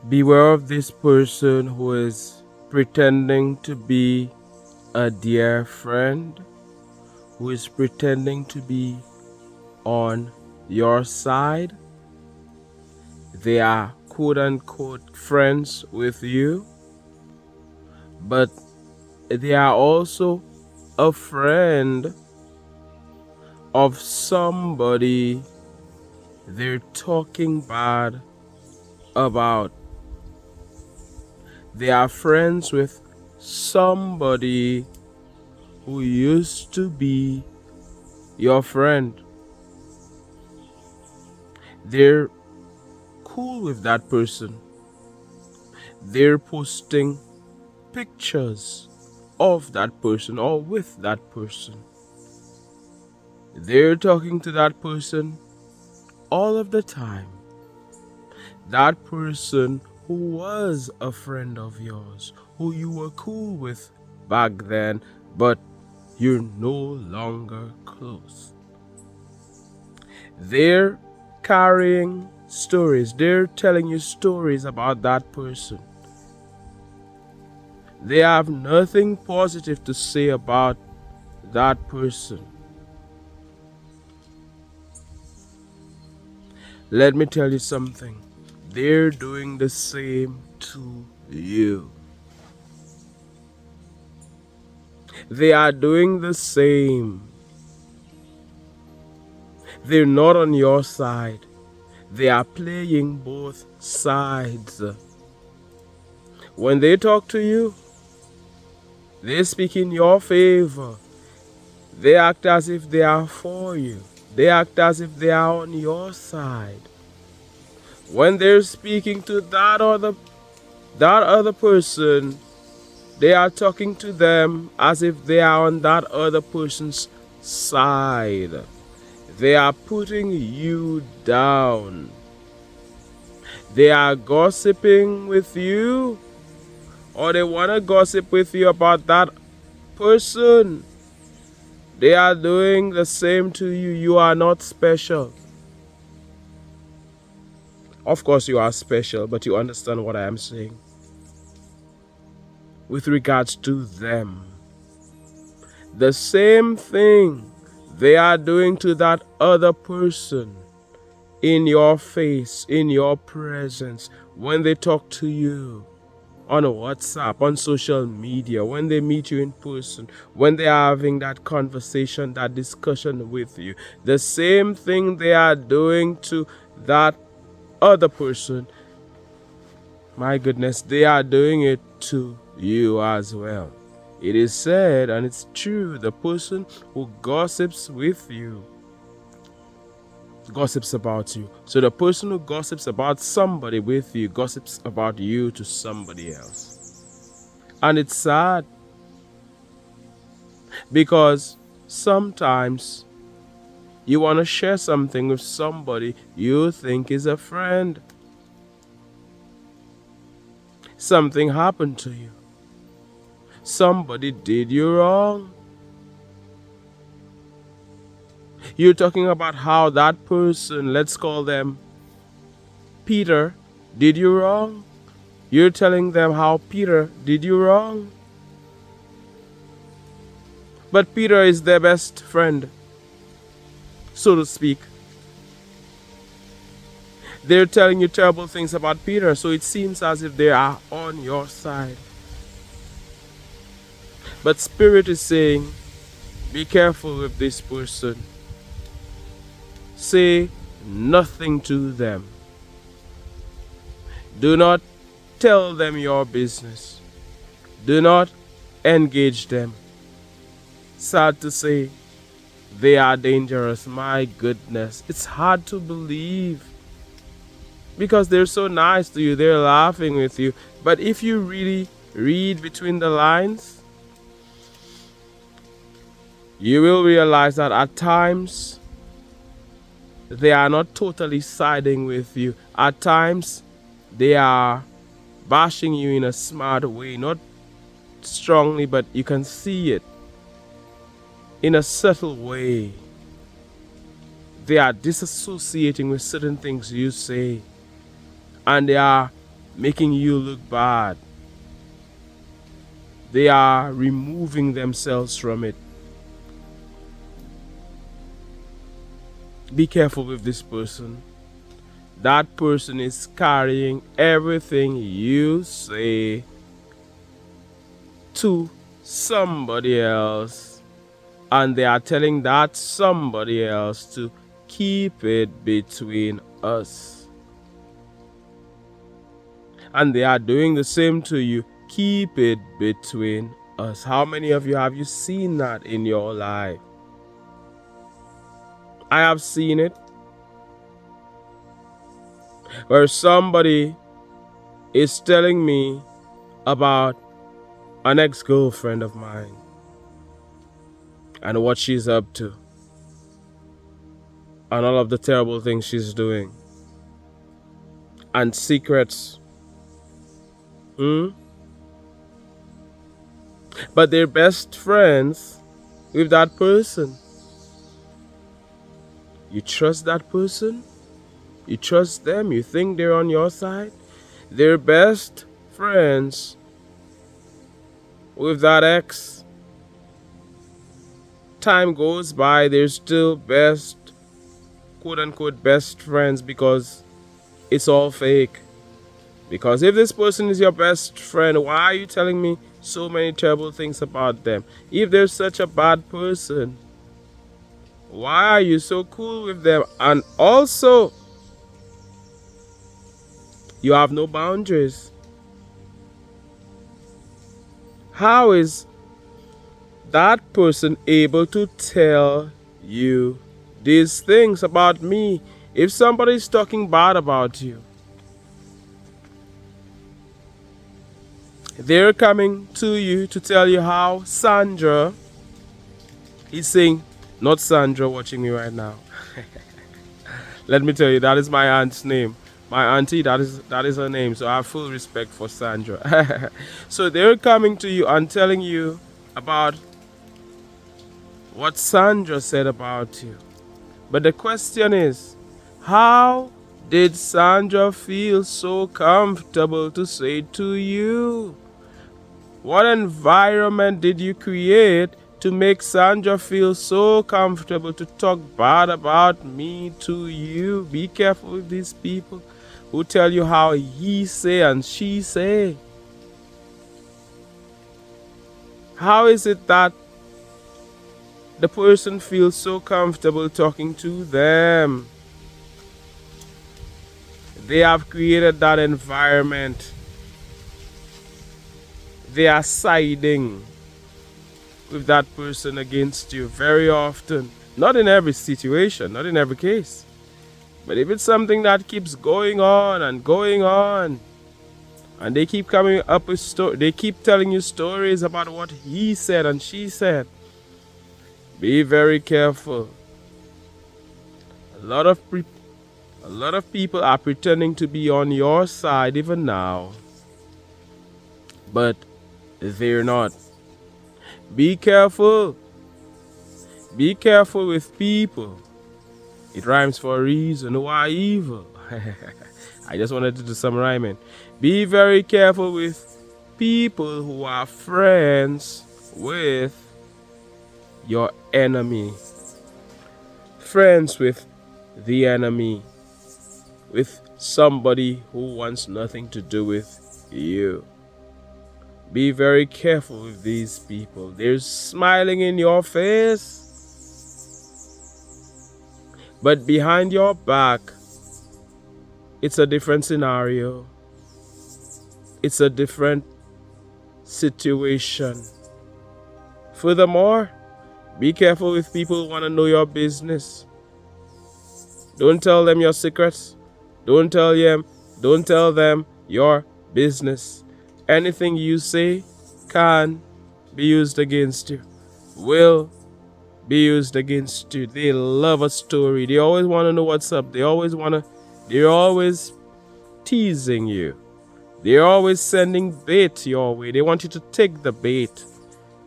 Beware of this person who is pretending to be a dear friend, who is pretending to be on your side. They are quote unquote friends with you, but they are also a friend of somebody they're talking bad about. They are friends with somebody who used to be your friend. They're cool with that person. They're posting pictures of that person or with that person. They're talking to that person all of the time. That person who was a friend of yours, who you were cool with back then, but you're no longer close. They're carrying stories. They're telling you stories about that person. They have nothing positive to say about that person. Let me tell you something. They're doing the same to you. They are doing the same. They're not on your side. They are playing both sides. When they talk to you, they speak in your favor. They act as if they are for you. They act as if they are on your side. When they're speaking to that other person, they are talking to them as if they are on that other person's side. They are putting you down. They are gossiping with you, or they want to gossip with you about that person. They are doing the same to you. You are not special. Of course, you are special, but you understand what I am saying. With regards to them, the same thing they are doing to that other person in your face, in your presence, when they talk to you on WhatsApp, on social media, when they meet you in person, when they are having that conversation, that discussion with you. The same thing they are doing to that other person, my goodness, they are doing it to you as well. It is said, and it's true, the person who gossips with you gossips about you. So the person who gossips about somebody with you gossips about you to somebody else. And it's sad because sometimes you want to share something with somebody you think is a friend. Something happened to you. Somebody did you wrong. You're talking about how that person, let's call them Peter, did you wrong. You're telling them how Peter did you wrong. But Peter is their best friend, so to speak. They're telling you terrible things about Peter, so it seems as if they are on your side. But Spirit is saying, be careful with this person. Say nothing to them. Do not tell them your business. Do not engage them. Sad to say, they are dangerous. My goodness, it's hard to believe because they're so nice to you. They're laughing with you. But if you really read between the lines, you will realize that at times they are not totally siding with you. At times they are bashing you in a smart way, not strongly, but you can see it in a subtle way. They are disassociating with certain things you say, and they are making you look bad. They are removing themselves from it. Be careful with this person. That person is carrying everything you say to somebody else, and they are telling that somebody else to keep it between us. And they are doing the same to you. Keep it between us. How many of you have you seen that in your life? I have seen it, where somebody is telling me about an ex-girlfriend of mine and what she's up to and all of the terrible things she's doing and secrets. But they're best friends with that person. You trust that person? You trust them? You think they're on your side? They're best friends with that ex. Time goes by, they're still best, quote unquote, best friends because it's all fake. Because if this person is your best friend, why are you telling me so many terrible things about them? If they're such a bad person, why are you so cool with them? And also, you have no boundaries. How is that person able to tell you these things about me if somebody's talking bad about you? They're coming to you to tell you how Sandra, he's saying, not Sandra watching me right now. Let me tell you, that is my aunt's name. My auntie, that is her name. So I have full respect for Sandra. So they're coming to you and telling you about what Sandra said about you. But the question is, how did Sandra feel so comfortable to say to you? What environment did you create to make Sandra feel so comfortable to talk bad about me to you? Be careful with these people who tell you how he say and she say. How is it that the person feels so comfortable talking to them? They have created that environment. They are siding with that person against you very often. Not in every situation, not in every case. But if it's something that keeps going on and going on, and they keep coming up with they keep telling you stories about what he said and she said, be very careful. A lot of people are pretending to be on your side even now, but they're not. Be careful. Be careful with people. It rhymes for a reason. Why evil? I just wanted to do some rhyming. Be very careful with people who are friends with your enemy. Friends with the enemy. With somebody who wants nothing to do with you. Be very careful with these people. They're smiling in your face, but behind your back, it's a different scenario. It's a different situation. Furthermore, be careful with people who want to know your business. Don't tell them your secrets. Don't tell them your business. Anything you say can be used against you, will be used against you. They love a story. They always want to know what's up. They're always teasing you. They're always sending bait your way. They want you to take the bait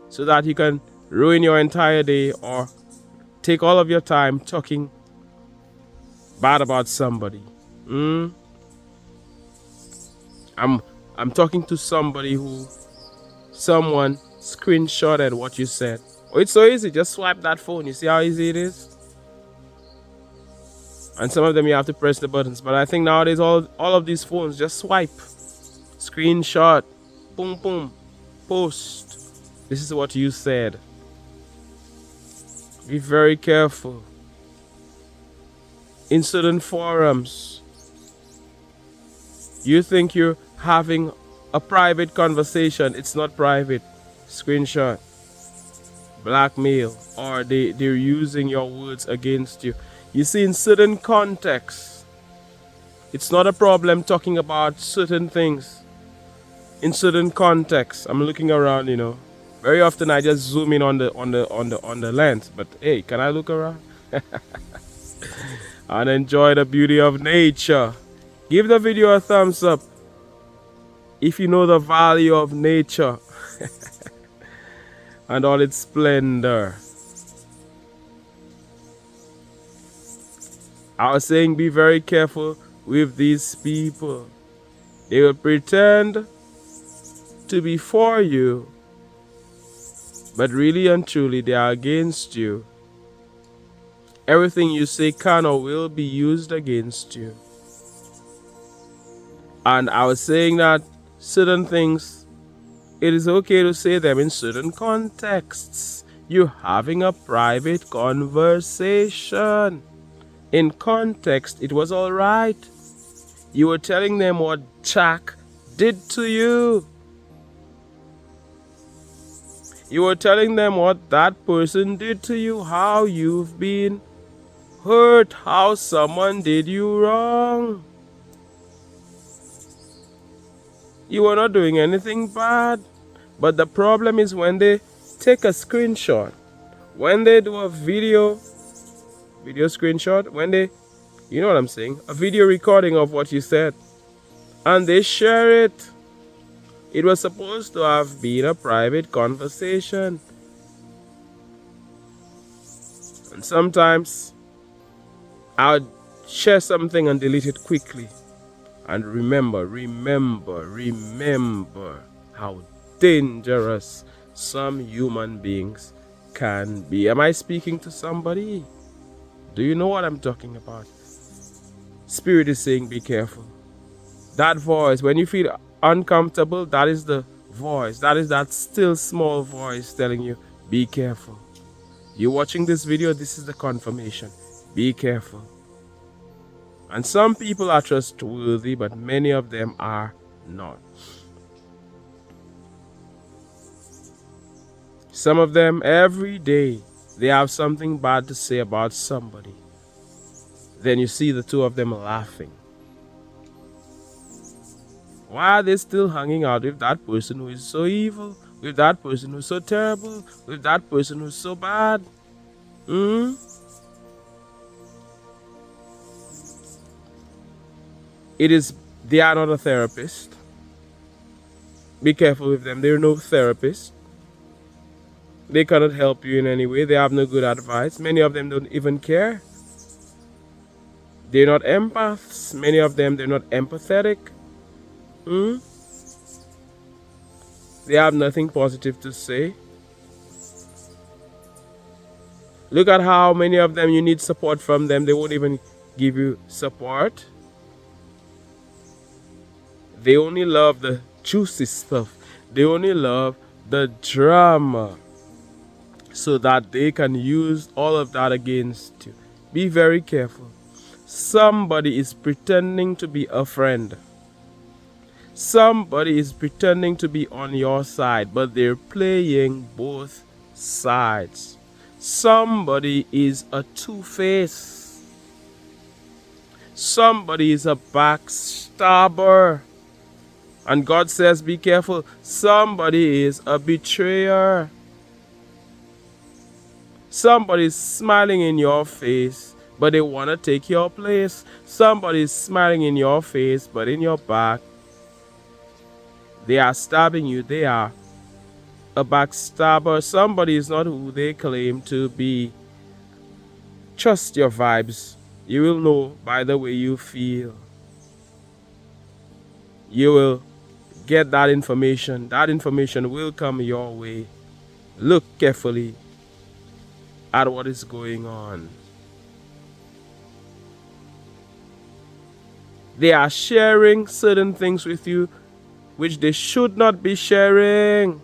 so that you can ruin your entire day or take all of your time talking bad about somebody. I'm talking to somebody who someone screenshotted what you said. Oh, it's so easy. Just swipe that phone. You see how easy it is? And some of them you have to press the buttons. But I think nowadays all of these phones just swipe. Screenshot. Boom boom. Post. This is what you said. Be very careful. In certain forums, you think you're having a private conversation. It's not private. Screenshot. Blackmail. Or they're using your words against you. You see, in certain contexts, it's not a problem talking about certain things. In certain contexts, I'm looking around, Very often I just zoom in on the lens. But hey, can I look around? And enjoy the beauty of nature. Give the video a thumbs up if you know the value of nature and all its splendor. I was saying be very careful with these people. They will pretend to be for you, but really and truly they are against you. Everything you say can or will be used against you. And I was saying that certain things, it is okay to say them in certain contexts. You're having a private conversation. In context, it was all right. You were telling them what Jack did to you. You were telling them what that person did to you, how you've been hurt, how someone did you wrong. You were not doing anything bad. But the problem is when they take a screenshot, when they do a video screenshot, when they, you know what I'm saying, a video recording of what you said, and they share it. It was supposed to have been a private conversation. And sometimes I would share something and delete it quickly. And remember how dangerous some human beings can be. Am I speaking to somebody? Do you know what I'm talking about? Spirit is saying be careful. That voice, when you feel uncomfortable, that is the voice. That is that still small voice telling you, be careful. You're watching this video, this is the confirmation. Be careful. And some people are trustworthy, but many of them are not. Some of them, every day, they have something bad to say about somebody. Then you see the two of them laughing. Why are they still hanging out with that person who is so evil? With that person who's so terrible? With that person who's so bad? They are not a therapist. Be careful with them. They're no therapist. They cannot help you in any way. They have no good advice. Many of them don't even care. They're not empaths. Many of them, they're not empathetic. They have nothing positive to say. Look at how many of them you need support from them. They won't even give you support. They only love the juicy stuff. They only love the drama, so that they can use all of that against you. Be very careful. Somebody is pretending to be a friend. Somebody is pretending to be on your side, but they're playing both sides. Somebody is a two-face. Somebody is a backstabber. And God says, be careful. Somebody is a betrayer. Somebody's smiling in your face, but they want to take your place. Somebody's smiling in your face, but in your back, they are stabbing you. They are a backstabber. Somebody is not who they claim to be. Trust your vibes. You will know by the way you feel. You will get that information. That information will come your way. Look carefully at what is going on. They are sharing certain things with you which they should not be sharing.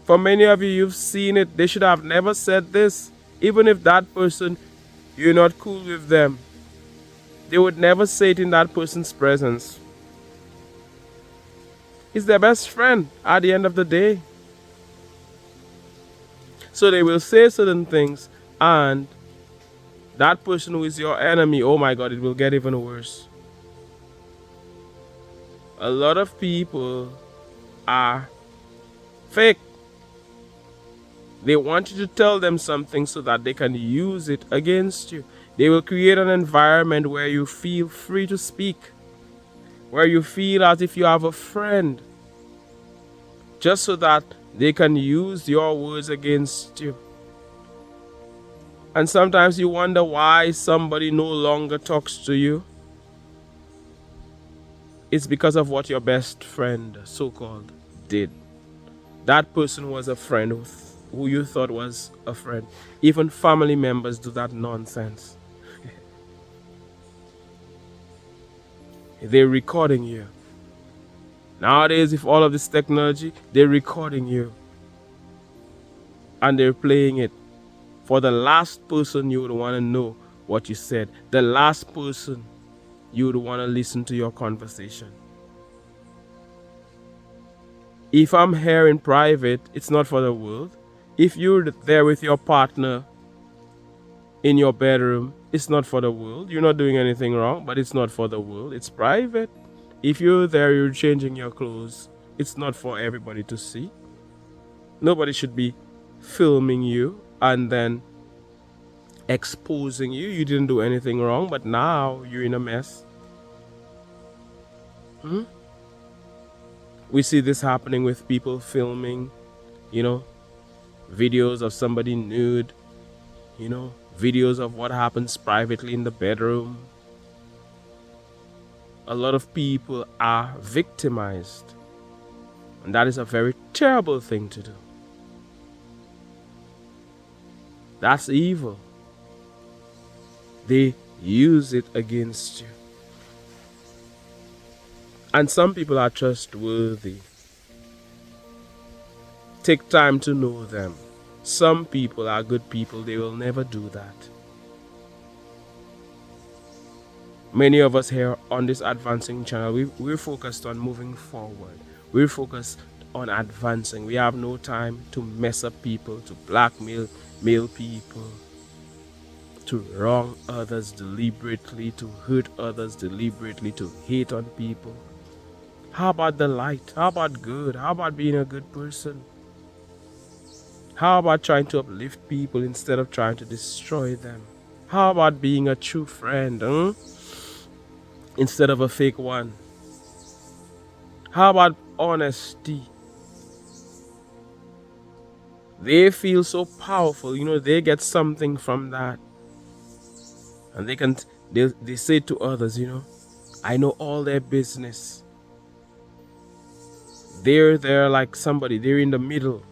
For many of you, you've seen it. They should have never said this. Even if that person, you're not cool with them, they would never say it in that person's presence. He's their best friend at the end of the day. So they will say certain things, and that person who is your enemy, oh my God, it will get even worse. A lot of people are fake. They want you to tell them something so that they can use it against you. They will create an environment where you feel free to speak, where you feel as if you have a friend, just so that they can use your words against you. And sometimes you wonder why somebody no longer talks to you. It's because of what your best friend, so-called, did. That person was a friend who you thought was a friend. Even family members do that nonsense. They're recording you. Nowadays, with all of this technology, they're recording you. And they're playing it for the last person you would want to know what you said. The last person you would want to listen to your conversation. If I'm here in private, it's not for the world. If you're there with your partner in your bedroom, it's not for the world. You're not doing anything wrong, but it's not for the world. It's private. If you're there, you're changing your clothes. It's not for everybody to see. Nobody should be filming you and then exposing you. You didn't do anything wrong, but now you're in a mess. We see this happening with people filming, videos of somebody nude, videos of what happens privately in the bedroom. A lot of people are victimized, and that is a very terrible thing to do. That's evil. They use it against you. And some people are trustworthy. Take time to know them. Some people are good people. They will never do that. Many of us here on this advancing channel, we're focused on moving forward. We're focused on advancing. We have no time to mess up people, to blackmail people, to wrong others deliberately, to hurt others deliberately, to hate on people. How about the light? How about good? How about being a good person? How about trying to uplift people instead of trying to destroy them? How about being a true friend, instead of a fake one? How about honesty? They feel so powerful, they get something from that. And they say to others, I know all their business. They're like somebody, they're in the middle.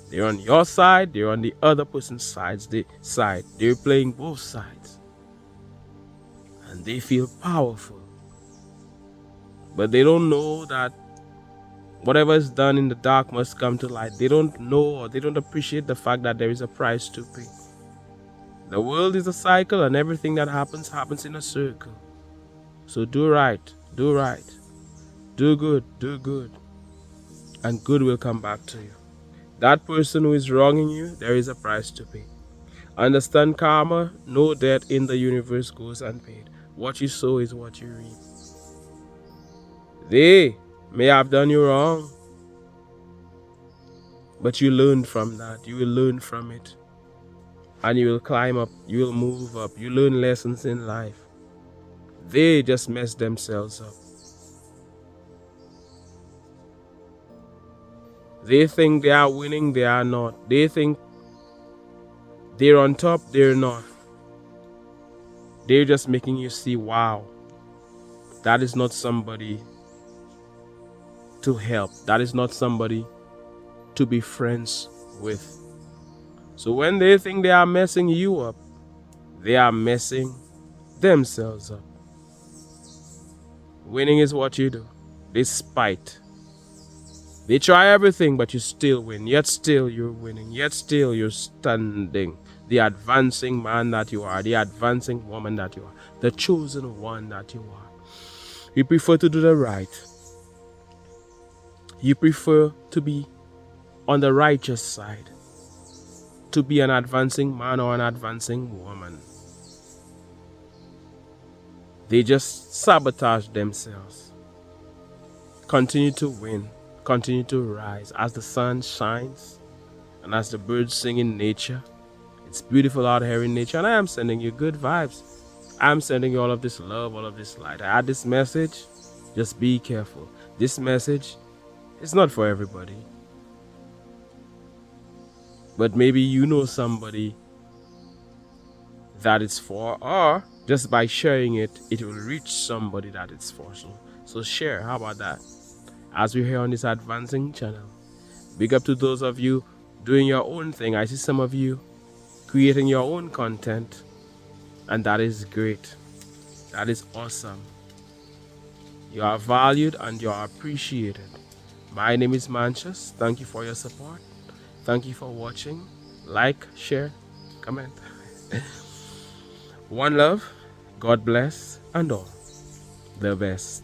They're on your side, they're on the other person's side. They're playing both sides. And they feel powerful. But they don't know that whatever is done in the dark must come to light. They don't know, or they don't appreciate the fact that there is a price to pay. The world is a cycle, and everything that happens in a circle. So do right. Do good. And good will come back to you. That person who is wronging you, there is a price to pay. Understand karma, no debt in the universe goes unpaid. What you sow is what you reap. They may have done you wrong, but you learned from that. You will learn from it. And you will climb up. You will move up. You learn lessons in life. They just mess themselves up. They think they are winning, they are not. They think they're on top, they're not. They're just making you see, wow, that is not somebody to help. That is not somebody to be friends with. So when they think they are messing you up, they are messing themselves up. Winning is what you do. Despite they try everything, but you still win. Yet still you're winning. Yet still you're standing. The advancing man that you are. The advancing woman that you are. The chosen one that you are. You prefer to do the right. You prefer to be on the righteous side. To be an advancing man or an advancing woman. They just sabotage themselves. Continue to win. Continue to rise as the sun shines and as the birds sing in nature. It's beautiful out here in nature, and I am sending you good vibes. I'm sending you all of this love, all of this light. I had this message. Just be careful. This message is not for everybody. But maybe you know somebody that it's for, or just by sharing it, it will reach somebody that it's for. So share. How about that? As we're here on this advancing channel. Big up to those of you doing your own thing. I see some of you creating your own content, and that is great. That is awesome. You are valued and you are appreciated. My name is Mantius. Thank you for your support. Thank you for watching. Like, share, comment. One love, God bless, and all the best.